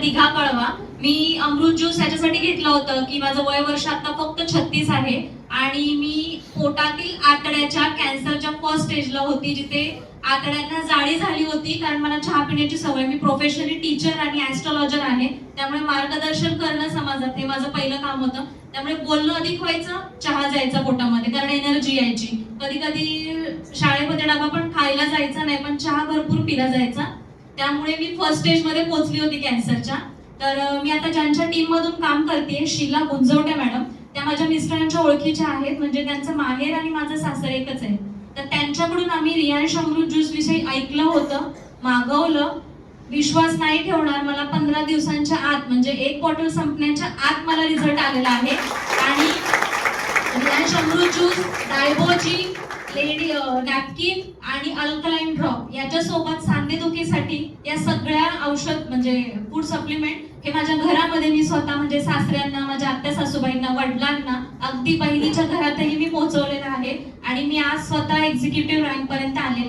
दिघा कळवा. मी अमृत ज्यूस याच्यासाठी घेतलं होतं की माझं वय वर्ष आता फक्त 36 आहे आणि मी पोटातील आतड्याच्या कॅन्सरच्या फर्स्ट स्टेजला होती, जिथे आतड्यांना जाळी झाली होती. कारण मला चहा पिण्याची सवय, मी प्रोफेशनली टीचर आणि ऍस्ट्रॉलॉजर आहे, त्यामुळे मार्गदर्शन करणं समाजात हे माझं पहिलं काम होतं. त्यामुळे बोलणं अधिक व्हायचं, चहा जायचा पोटामध्ये, कारण एनर्जी यायची. कधी कधी शाळेमध्ये डबा पण खायला जायचा नाही, पण चहा भरपूर पिला जायचा. त्यामुळे मी फर्स्ट स्टेज मध्ये पोहोचली होती कॅन्सरच्या. तर मी आता ज्यांच्या टीम मधून काम करते, शीला गुंजवटे मॅडम, त्या माझ्या मिस्टरांच्या ओळखीच्या आहेत, म्हणजे त्यांचं माहेर आणि माझं सासर एकच आहे. तर त्यांच्याकडून आम्ही रियांश अमृत ज्यूस विषयी ऐकलं होतं, मागवलं. विश्वास नाही ठेवणार, मला 15 दिवसांच्या आत, म्हणजे एक बॉटल संपण्याच्या आत मला रिझल्ट आलेला आहे. आणि रियांश अमृत ज्यूस, डायबोजी, लेडी नॅपकिन आणि अल्कलाइन ड्रॉप याच्यासोबत सांधेदुखीसाठी या सगळ्या औषध म्हणजे फूड सप्लिमेंट हे माझ्या घरामध्ये मी स्वतः, म्हणजे सासऱ्यांना, माझ्या आत्या सासूबाईंना, वडिलांना, अगदी बहिणीच्या घरातही मी पोहोचवलेलं आहे. आणि मी आज स्वतः एक्झिक्युटिव्ह रँक पर्यंत आले.